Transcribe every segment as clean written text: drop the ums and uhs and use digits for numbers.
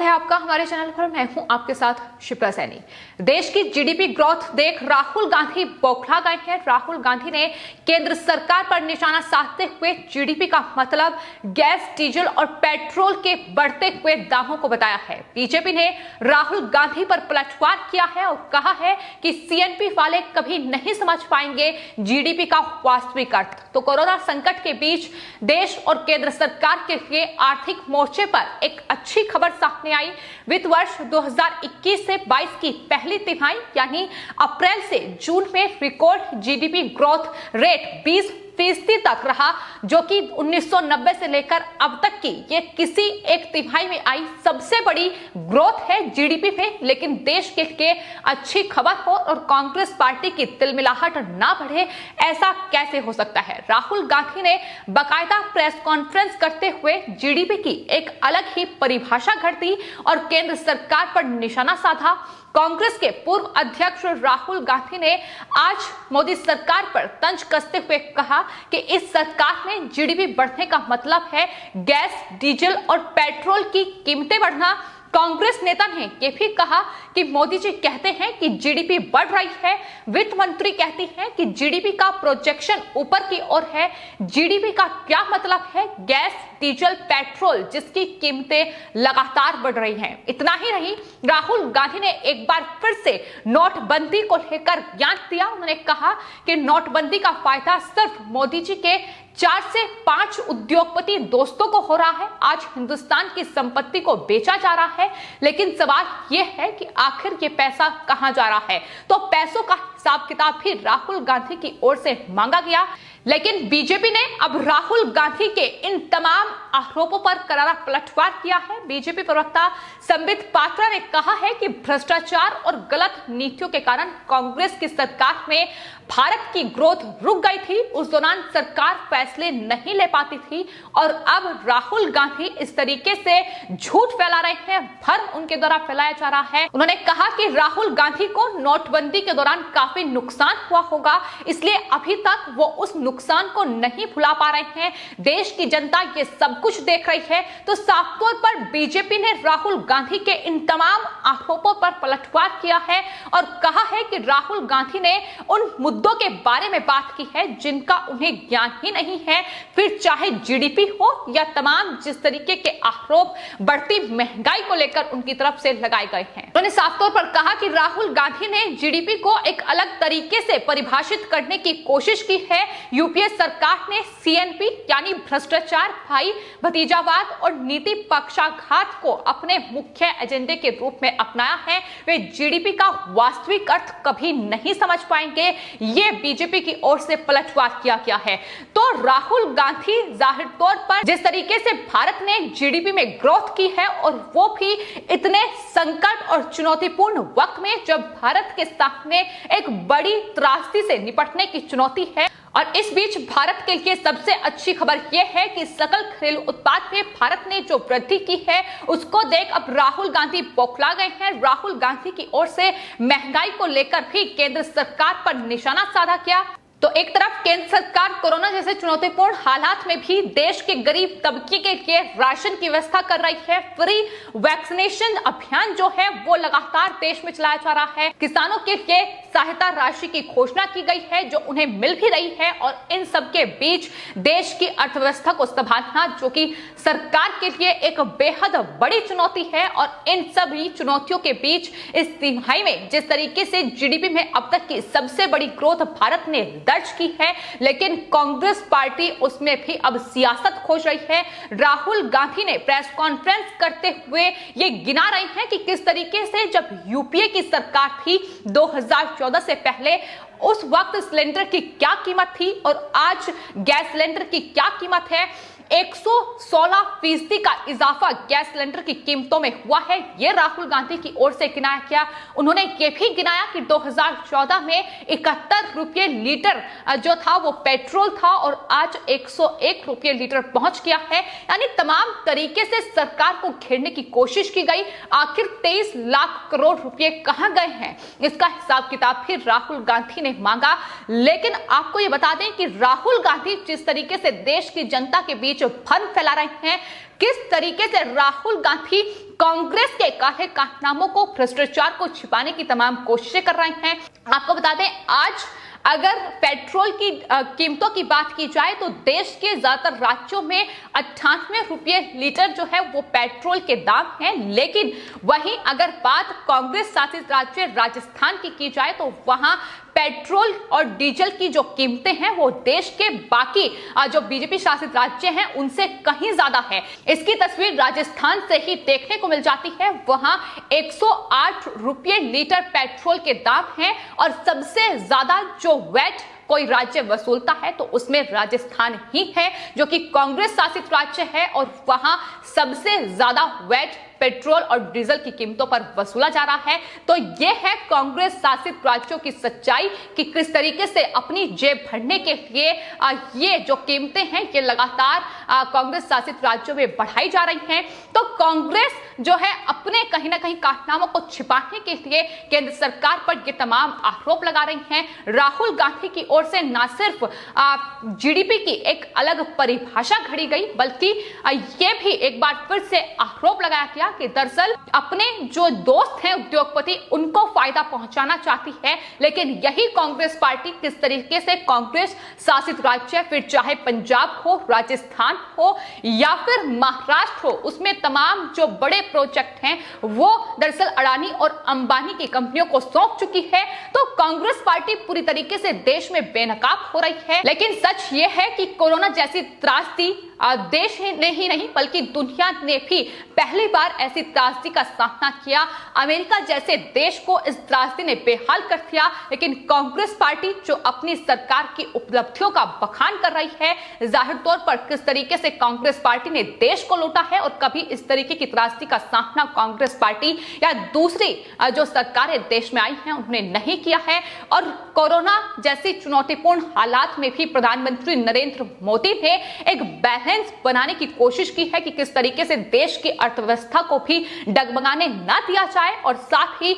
है आपका हमारे चैनल पर। मैं हूं आपके साथ शिप्रा सैनी। देश की जीडीपी ग्रोथ देख राहुल गांधी बौखला गए हैं। राहुल गांधी ने केंद्र सरकार पर निशाना साधते हुए जीडीपी का मतलब गैस, डीजल और पेट्रोल के बढ़ते हुए दामों को बताया है। बीजेपी ने राहुल गांधी पर पलटवार किया है और कहा है कि सीएनपी वाले कभी नहीं समझ पाएंगे जीडीपी का वास्तविक अर्थ। तो कोरोना संकट के बीच देश और केंद्र सरकार के लिए आर्थिक मोर्चे पर एक अच्छी खबर सामने आई। वित्त वर्ष 2021 से 22 की पहली तिमाही यानी अप्रैल से जून में रिकॉर्ड जीडीपी ग्रोथ रेट 20% तक रहा, जो कि 1990 से लेकर अब तक की ये किसी एक तिमाही में आई सबसे बड़ी ग्रोथ है जीडीपी में। लेकिन देश के लिए अच्छी खबर हो और कांग्रेस पार्टी की तिलमिलाहट ना बढ़े, ऐसा कैसे हो सकता है? राहुल गांधी ने बाकायदा प्रेस कॉन्फ्रेंस करते हुए जीडीपी की एक अलग ही परिभाषा घड़ दी और केंद्र सरकार पर निशाना साधा। कांग्रेस के पूर्व अध्यक्ष राहुल गांधी ने आज मोदी सरकार पर तंज कसते हुए कहा कि इस सरकार में जीडीपी बढ़ने का मतलब है गैस, डीजल और पेट्रोल की कीमतें बढ़ना। कांग्रेस नेता ने यह भी कहा कि मोदी जी कहते हैं कि जीडीपी बढ़ रही है, वित्त मंत्री कहती हैं कि जीडीपी का प्रोजेक्शन ऊपर की ओर है। जीडीपी का क्या मतलब है? गैस, डीजल, पेट्रोल जिसकी कीमतें लगातार बढ़ रही हैं। इतना ही नहीं, राहुल गांधी ने एक बार फिर से नोटबंदी को लेकर ज्ञान दिया। उन्होंने कहा कि नोटबंदी का फायदा सिर्फ मोदी जी के 4 से 5 उद्योगपति दोस्तों को हो रहा है। आज हिंदुस्तान की संपत्ति को बेचा जा रहा है, लेकिन सवाल यह है कि आखिर ये पैसा कहां जा रहा है? तो पैसों का हिसाब किताब भी राहुल गांधी की ओर से मांगा गया। लेकिन बीजेपी ने अब राहुल गांधी के इन तमाम आरोपों पर करारा पलटवार किया है। बीजेपी प्रवक्ता संबित पात्रा ने कहा है कि भ्रष्टाचार और गलत नीतियों के कारण कांग्रेस की सरकार में भारत की ग्रोथ रुक गई थी। उस दौरान सरकार फैसले नहीं ले पाती थी और अब राहुल गांधी इस तरीके से झूठ फैला रहे हैं, भ्रम उनके द्वारा फैलाया जा रहा है। उन्होंने कहा कि राहुल गांधी को नोटबंदी के दौरान काफी नुकसान हुआ होगा, इसलिए अभी तक वो उस नुकसान को नहीं भुला पा रहे हैं। देश की जनता ये सब कुछ देख रही है। तो साफ तौर पर बीजेपी ने राहुल गांधी के इन तमाम आरोपों पर पलटवार किया है और कहा है कि राहुल गांधी ने उन मुद्दों के बारे में बात की है जिनका उन्हें ज्ञान ही नहीं है, फिर चाहे जीडीपी हो या तमाम जिस तरीके के आरोप बढ़ती महंगाई को लेकर उनकी तरफ से लगाए गए हैं। उन्होंने साफ तौर पर कहा कि राहुल गांधी ने जीडीपी को एक अलग तरीके से परिभाषित करने की कोशिश की है। यूपीए सरकार ने सीएनपी यानी भ्रष्टाचार, भाई भतीजावाद और नीति पक्षाघात को अपने मुख्य एजेंडे के रूप में अपनाया है। वे जीडीपी का वास्तविक अर्थ कभी नहीं समझ पाएंगे। ये बीजेपी की ओर से पलटवार किया गया है। तो राहुल गांधी जाहिर तौर पर जिस तरीके से भारत ने जीडीपी में ग्रोथ की है और वो भी इतने संकट और चुनौतीपूर्ण वक्त में, जब भारत के सामने एक बड़ी त्रासदी से निपटने की चुनौती है। और इस बीच भारत के लिए सबसे अच्छी खबर यह है कि सकल घरेलू उत्पाद में भारत ने जो वृद्धि की है उसको देख अब राहुल गांधी बौखला गए हैं। राहुल गांधी की ओर से महंगाई को लेकर भी केंद्र सरकार पर निशाना साधा किया। तो एक तरफ केंद्र सरकार कोरोना जैसे चुनौतीपूर्ण हालात में भी देश के गरीब तबके के लिए राशन की व्यवस्था कर रही है। फ्री वैक्सीनेशन अभियान जो है वो लगातार देश में चलाया जा रहा है। किसानों के लिए सहायता राशि की घोषणा की गई है जो उन्हें मिल भी रही है। और इन सब के बीच देश की अर्थव्यवस्था को संभालना, जो कि सरकार के लिए एक बेहद बड़ी चुनौती है। और इन सभी चुनौतियों के बीच इस तिमाही में जिस तरीके से जीडीपी में अब तक की सबसे बड़ी ग्रोथ भारत ने दर्ज की है, लेकिन कांग्रेस पार्टी उसमें भी अब सियासत खोज रही है। राहुल गांधी ने प्रेस कॉन्फ्रेंस करते हुए ये गिना रही हैं कि किस तरीके से जब यूपीए की सरकार थी 2014 से पहले, उस वक्त सिलेंडर की क्या कीमत थी और आज गैस सिलेंडर की क्या कीमत है। 116% का इजाफा गैस सिलेंडर की कीमतों में हुआ है। यह राहुल गांधी की ओर से गिनाया गया। उन्होंने ये भी गिनाया कि 2014 में 71 रुपये लीटर जो था वो पेट्रोल था और आज 101 रुपये लीटर पहुंच गया है। यानी तमाम तरीके से सरकार को घेरने की कोशिश की गई। आखिर 23 लाख करोड़ रुपए कहां गए हैं, इसका हिसाब किताब भी राहुल गांधी ने मांगा। लेकिन आपको ये बता दें कि राहुल गांधी जिस तरीके से देश की जनता के बीच बीच भ्रम फैला रहे हैं, किस तरीके से राहुल गांधी कांग्रेस के काले कारनामों को, भ्रष्टाचार को छिपाने की तमाम कोशिशें कर रहे हैं। आपको बता दें, आज अगर पेट्रोल की कीमतों की बात की जाए तो देश के ज्यादातर राज्यों में 98 रुपये लीटर जो है वो पेट्रोल के दाम हैं, लेकिन वहीं अगर बात कांग्रेस शासित राज्य राजस्थान की जाए तो वहां पेट्रोल और डीजल की जो कीमतें हैं वो देश के बाकी जो बीजेपी शासित राज्य हैं उनसे कहीं ज्यादा है। इसकी तस्वीर राजस्थान से ही देखने को मिल जाती है। वहां 108 रुपये लीटर पेट्रोल के दाम हैं और सबसे ज्यादा जो वैट कोई राज्य वसूलता है तो उसमें राजस्थान ही है, जो कि कांग्रेस शासित राज्य है, और वहां सबसे ज्यादा वैट पेट्रोल और डीजल की कीमतों पर वसूला जा रहा है। तो यह है कांग्रेस शासित राज्यों की सच्चाई कि किस तरीके से अपनी जेब भरने के लिए ये जो कीमतें हैं ये लगातार कांग्रेस शासित राज्यों में बढ़ाई जा रही हैं। तो कांग्रेस जो है अपने कहीं ना कहीं कारनामों को छिपाने के लिए केंद्र सरकार पर ये तमाम आरोप लगा रही हैं। राहुल गांधी की ओर से न सिर्फ जीडीपी की एक अलग परिभाषा घड़ी गई, बल्कि ये भी एक बार फिर से आरोप लगाया गया कि दरअसल अपने जो दोस्त हैं उद्योगपति उनको फायदा पहुंचाना चाहती है, लेकिन यही कांग्रेस पार्टी किस तरीके से कांग्रेस शासित राज्य, फिर चाहे पंजाब हो, राजस्थान हो या फिर महाराष्ट्र हो, उसमें तमाम जो बड़े प्रोजेक्ट हैं वो दरअसल अडानी और अंबानी की कंपनियों को सौंप चुकी है। तो कांग्रेस पार्टी पूरी तरीके से देश में बेनकाब हो रही है। लेकिन सच ये है कि कोरोना जैसी त्रासदी देश ने ही नहीं बल्कि दुनिया ने भी पहली बार ऐसी त्रासदी का सामना किया। अमेरिका जैसे देश को इस त्रासदी ने बेहाल कर दिया, लेकिन कांग्रेस पार्टी जो अपनी सरकार की उपलब्धियों का बखान कर रही है, जाहिर तौर पर किस तरीके से कांग्रेस पार्टी ने देश को लूटा है और कभी इस तरीके की त्रासदी का सामना कांग्रेस पार्टी या दूसरी जो सरकारें देश में आई हैं उन्होंने नहीं किया है। और कोरोना जैसी चुनौतीपूर्ण हालात में भी प्रधानमंत्री नरेंद्र मोदी ने एक बैलेंस बनाने की कोशिश की है कि किस तरीके से देश की अर्थव्यवस्था को भी डगमगाने ना दिया जाए और साथ ही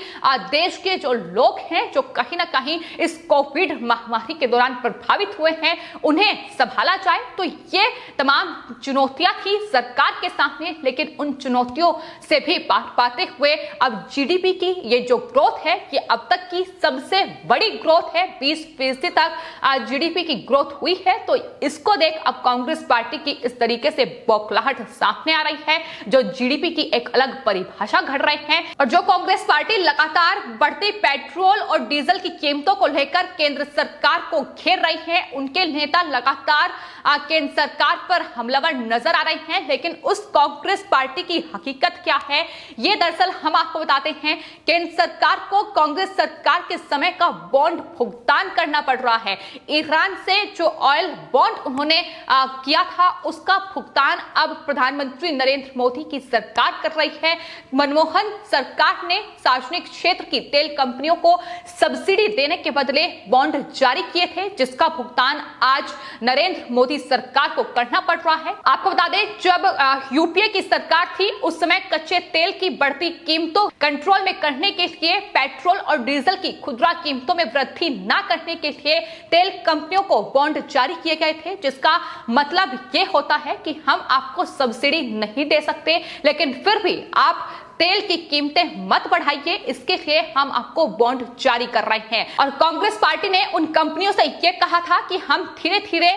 देश के जो लोग हैं जो कहीं ना कहीं इस कोविड महामारी के दौरान प्रभावित हुए हैं उन्हें संभाला जाए। तो ये तमाम चुनौतियां थी सरकार के सामने, लेकिन उन चुनौतियों से भी पार पाते हुए अब जीडीपी की ये जो ग्रोथ है ये अब तक की सबसे बड़ी ग्रोथ है। 20% तक जीडीपी की ग्रोथ हुई है। तो इसको देख अब कांग्रेस पार्टी की इस तरीके से बौखलाहट सामने आ रही है, जो जीडीपी की एक अलग परिभाषा घड़ रहे हैं। और जो कांग्रेस पार्टी लगातार बढ़ती पेट्रोल और डीजल की कीमतों को लेकर केंद्र सरकार को घेर रही है, उनके नेता लगातार केंद्र सरकार पर हमलावर नजर आ रहे हैं। लेकिन उस कांग्रेस पार्टी की हकीकत क्या है ये दरअसल हम आपको बताते हैं। केंद्र सरकार को कांग्रेस सरकार के समय का बॉन्ड भुगतान करना पड़ रहा है। ईरान से जो ऑयल बॉन्ड उन्होंने किया था उसका भुगतान अब प्रधानमंत्री नरेंद्र मोदी की सरकार कर रही है। मनमोहन सरकार ने सार्वजनिक क्षेत्र की तेल कंपनियों को सब्सिडी देने के बदले बॉन्ड जारी किए थे, जिसका भुगतान आज नरेंद्र मोदी सरकार को करना पड़ रहा है। आपको बता दें, जब यूपीए की सरकार थी उस समय कच्चे तेल की बढ़ती कीमतों कंट्रोल में करने के लिए पेट्रोल और डीजल की खुदरा कीमतों में वृद्धि न करने के लिए तेल कंपनियों को बॉन्ड जारी किए गए थे, जिसका मतलब यह होता है कि हम आपको सब्सिडी नहीं दे सकते, लेकिन फिर भी आप तेल की कीमतें मत बढ़ाइए, इसके लिए हम आपको बॉन्ड जारी कर रहे हैं। और कांग्रेस पार्टी ने उन कंपनियों से यह कहा था कि हम धीरे धीरे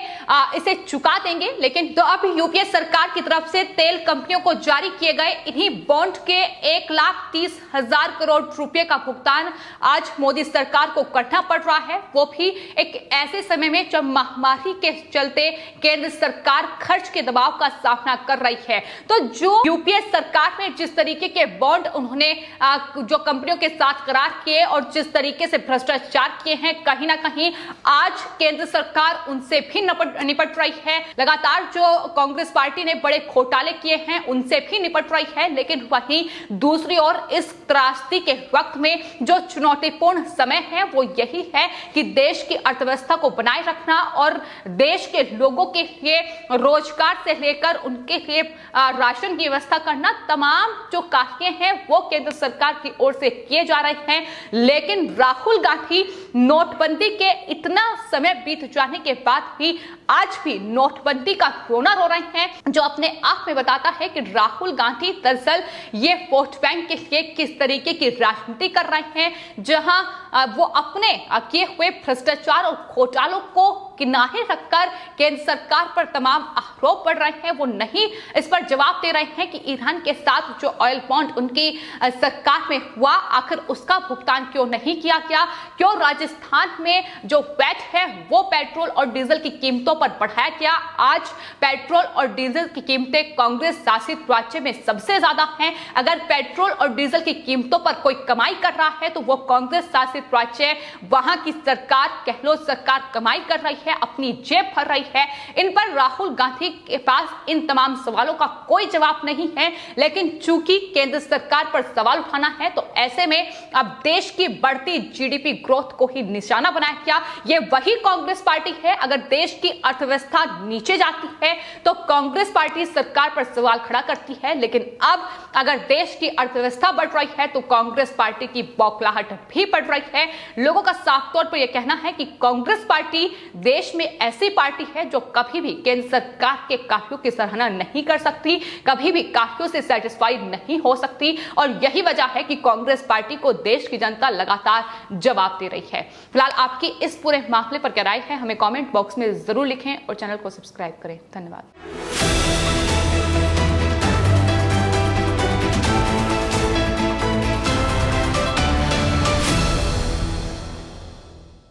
इसे चुका देंगे, लेकिन तो अब यूपीए सरकार की तरफ से तेल कंपनियों को जारी किए गए इन्हीं बॉन्ड के 1,30,000 करोड़ रुपए का भुगतान आज मोदी सरकार को करना पड़ रहा है, वो भी एक ऐसे समय में जब महामारी के चलते केंद्र सरकार खर्च के दबाव का सामना कर रही है। तो जो यूपीए सरकार ने जिस तरीके के बॉन्ड उन्होंने जो कंपनियों के साथ करार किए और जिस तरीके से भ्रष्टाचार किए हैं, कहीं ना कहीं आज केंद्र सरकार उनसे भी निपट रही है। लगातार जो कांग्रेस पार्टी ने बड़े घोटाले किए हैं उनसे भी निपट रही है, लेकिन वहीं दूसरी ओर इस त्रासदी के वक्त में जो चुनौतीपूर्ण समय है वो यही है कि देश की अर्थव्यवस्था को बनाए रखना और देश के लोगों के लिए रोजगार से लेकर उनके लिए राशन की व्यवस्था करना, तमाम जो वाक्य हैं वो केंद्र सरकार की ओर से किए जा रहे हैं, लेकिन राहुल गांधी नोटबंदी के इतना समय बीत जाने के बाद भी आज भी नोटबंदी का रोना रो रहे हैं, जो अपने आप में बताता है कि राहुल गांधी दरअसल ये वोट बैंक के लिए किस तरीके की राजनीति कर रहे हैं, जहां वो अपने किए हुए भ्रष्टाचार और घोटालों को किनारे रखकर केंद्र सरकार पर तमाम आरोप पड़ रहे हैं। वो नहीं इस पर जवाब दे रहे हैं कि ईरान के साथ जो ऑयल बॉन्ड उनकी सरकार में हुआ, आखिर उसका भुगतान क्यों नहीं किया गया, क्यों राजस्थान में जो वैट है वो पेट्रोल और डीजल की कीमतों पर बढ़ाया गया। आज पेट्रोल और डीजल की कीमतें कांग्रेस शासित राज्य में सबसे ज्यादा हैं। अगर पेट्रोल और डीजल की कीमतों पर कोई कमाई कर रहा है तो वो कांग्रेस शासित राज्य, वहां की सरकार, गहलोत सरकार कमाई कर रही है, अपनी जेब भर रही है। इन पर राहुल गांधी के पास इन तमाम सवालों का कोई जवाब नहीं है, लेकिन चूंकि केंद्र सरकार पर सवाल उठाना है तो ऐसे में अब देश की बढ़ती जीडीपी ग्रोथ को ही निशाना बनाया गया। ये वही कांग्रेस पार्टी है, अगर देश की अर्थव्यवस्था नीचे जाती है तो कांग्रेस पार्टी सरकार पर सवाल खड़ा करती है, लेकिन अब अगर देश की अर्थव्यवस्था बढ़ रही है तो कांग्रेस पार्टी की बौखलाहट भी बढ़ रही है। लोगों का साफ तौर पर यह कहना है कि कांग्रेस पार्टी देश में ऐसी पार्टी है जो कभी भी केंद्र सरकार के कार्यों की सराहना नहीं कर सकती, कभी भी कार्यों से सेटिस्फाइड नहीं हो सकती, और यही वजह है कि कांग्रेस पार्टी को देश की जनता लगातार जवाब दे रही है। फिलहाल आपकी इस पूरे मामले पर क्या राय है, हमें कमेंट बॉक्स में जरूर लिखें और चैनल को सब्सक्राइब करें। धन्यवाद।